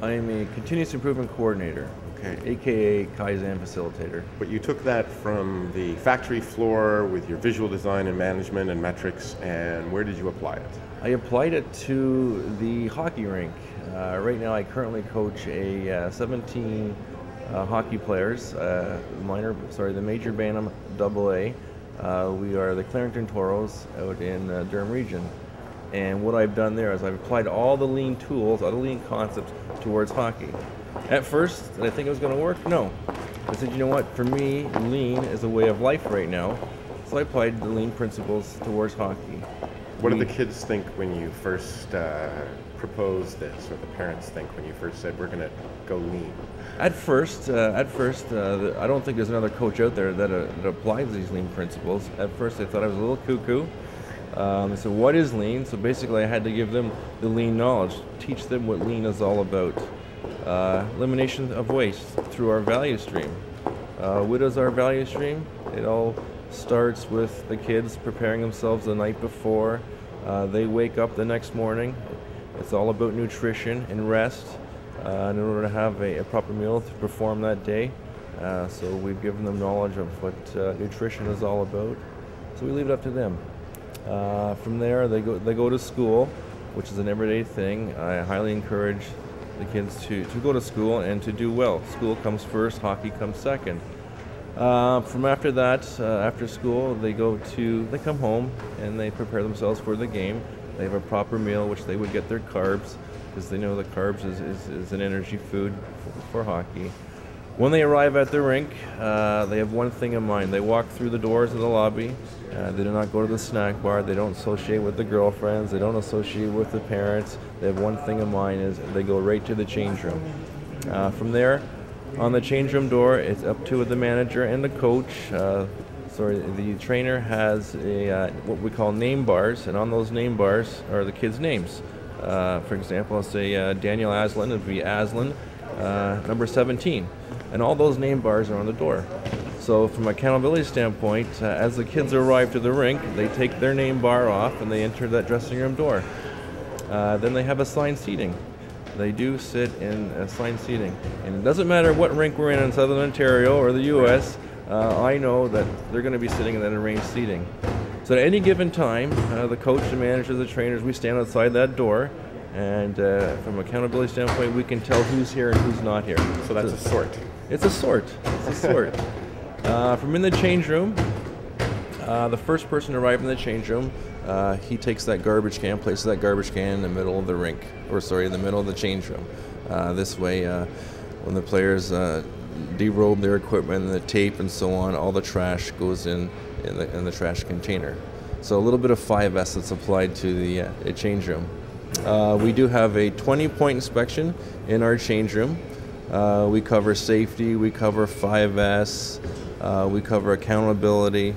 I am a continuous improvement coordinator, Okay. aka Kaizen Facilitator. But you took that from the factory floor with your visual design and management and metrics, and where did you apply it? I applied it to the hockey rink. Right now, I currently coach a 17 hockey players, the Major Bantam AA. We are the Clarington Toros out in Durham region. And what I've done there is I've applied all the lean tools, all the lean concepts towards hockey. At first, did I think it was going to work? No. I said, you know what, for me, lean is a way of life right now. So I applied the lean principles towards hockey. What did the kids think when you first proposed this, or the parents think when you first said, we're going to go lean? At first, I don't think there's another coach out there that applies these lean principles. At first, they thought I was a little cuckoo. They said, what is lean? So basically, I had to give them the lean knowledge, teach them what lean is all about. Elimination of waste through our value stream. What is our value stream? It all starts with the kids preparing themselves the night before. They wake up the next morning. It's all about nutrition and rest in order to have a proper meal to perform that day. So we've given them knowledge of what nutrition is all about. So we leave it up to them. From there, they go to school, which is an everyday thing. I highly encourage the kids to go to school and to do well. School comes first, hockey comes second. From after that, after school, they come home and they prepare themselves for the game. They have a proper meal, which they would get their carbs, because they know the carbs is an energy food for hockey. When they arrive at the rink, they have one thing in mind. They walk through the doors of the lobby. They do not go to the snack bar. They don't associate with the girlfriends. They don't associate with the parents. They have one thing in mind, is they go right to the change room. From there, on the change room door, it's up to the manager and the coach. The trainer has what we call name bars, and on those name bars are the kids' names. For example, I'll say Daniel Aslan, it would be Aslan, number 17. And all those name bars are on the door. So from an accountability standpoint, as the kids arrive to the rink, they take their name bar off and they enter that dressing room door. Then they have assigned seating. They do sit in assigned seating. And it doesn't matter what rink we're in Southern Ontario or the US, I know that they're going to be sitting in that arranged seating. So at any given time, the coach, the manager, the trainers, we stand outside that door, and from an accountability standpoint, we can tell who's here and who's not here. So that's a sort. It's a sort. It's a sort. From in the change room, the first person to arrive in the change room, he takes that garbage can, places that garbage can in the middle of the rink, in the middle of the change room. This way, when the players derobe their equipment and the tape and so on, all the trash goes in the trash container. So a little bit of 5S that's applied to the change room. We do have a 20-point inspection in our change room. We cover safety, we cover 5S, we cover accountability,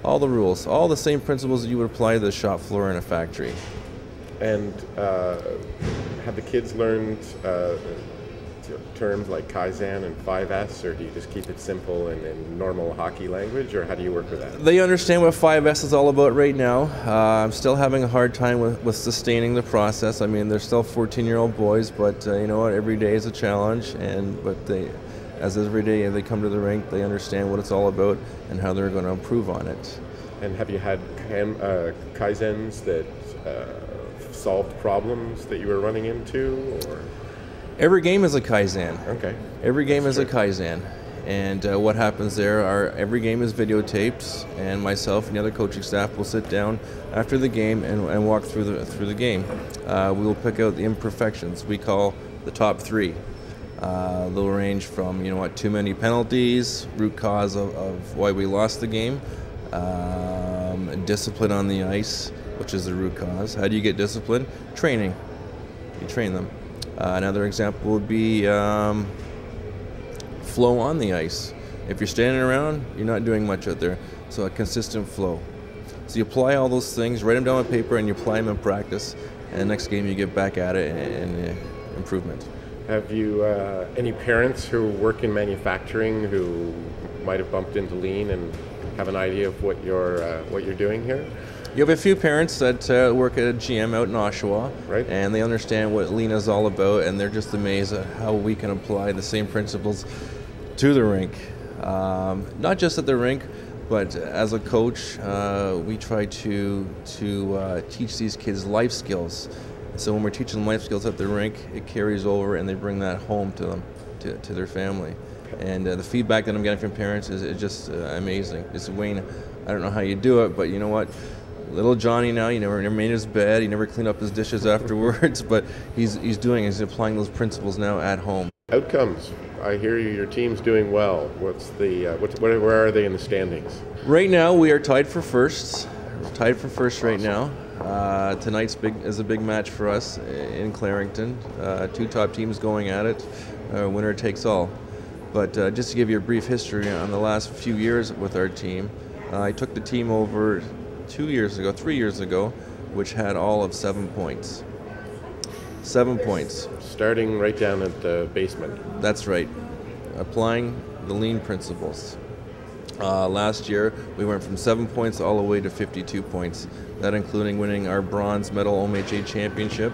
all the rules, all the same principles that you would apply to the shop floor in a factory. And have the kids learned terms like Kaizen and 5S, or do you just keep it simple and in normal hockey language, or how do you work with that? They understand what 5S is all about right now. I'm still having a hard time with sustaining the process. I mean, they're still 14-year-old boys, but you know what, every day is a challenge, but as every day they come to the rink, they understand what it's all about and how they're going to improve on it. And have you had Kaizens that solved problems that you were running into, or? Every game is a Kaizen. Okay. Every game is a Kaizen. And what happens there are every game is videotaped, and myself and the other coaching staff will sit down after the game and walk through the game. We will pick out the imperfections we call the top three. They'll range from, too many penalties, root cause of why we lost the game, discipline on the ice, which is the root cause. How do you get discipline? Training. You train them. Another example would be flow on the ice. If you're standing around, you're not doing much out there. So a consistent flow. So you apply all those things, write them down on paper, and you apply them in practice. And the next game you get back at it and improvement. Have you any parents who work in manufacturing who might have bumped into lean and have an idea of what you're doing here? You have a few parents that work at a gym out in Oshawa, Right. and they understand what lean is all about, and they're just amazed at how we can apply the same principles to the rink. Not just at the rink, but as a coach, we try to teach these kids life skills. So when we're teaching them life skills at the rink, it carries over, and they bring that home to them, to their family. And the feedback that I'm getting from parents is just amazing. It's Wayne, I don't know how you do it, but you know what? Little Johnny now, he never made his bed, he never cleaned up his dishes afterwards, but he's applying those principles now at home. Outcomes. I hear your team's doing well. Where are they in the standings? Right now, we are tied for first. Tied for first right now. Tonight's is a big match for us in Clarington. Two top teams going at it. Winner takes all. But just to give you a brief history on the last few years with our team, I took the team over 3 years ago, which had all of 7 points. 7 points. Starting right down at the basement. That's right. Applying the lean principles. Last year, we went from 7 points all the way to 52 points. That including winning our bronze medal OMHA championship.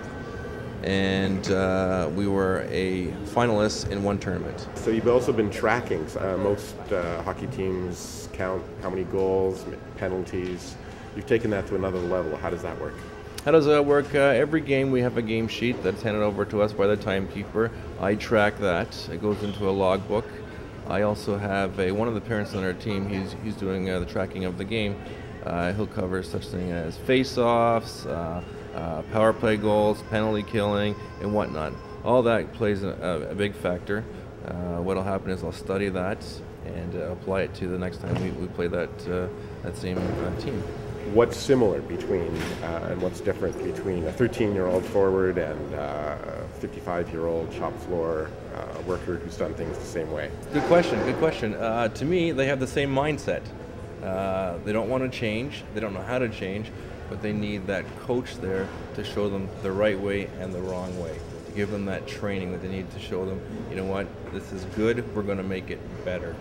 And we were a finalist in one tournament. So you've also been tracking. Most hockey teams count how many goals, penalties. You've taken that to another level. How does that work? How does that work? Every game we have a game sheet that's handed over to us by the timekeeper. I track that. It goes into a logbook. I also have one of the parents on our team. He's doing the tracking of the game. He'll cover such things as face-offs, power play goals, penalty killing, and whatnot. All that plays a big factor. What'll happen is I'll study that and apply it to the next time we play that same team. What's similar between and what's different between a 13-year-old forward and a 55-year-old shop floor worker who's done things the same way? Good question. To me, they have the same mindset. They don't want to change. They don't know how to change, but they need that coach there to show them the right way and the wrong way, to give them that training that they need to show them, you know what, this is good, we're going to make it better.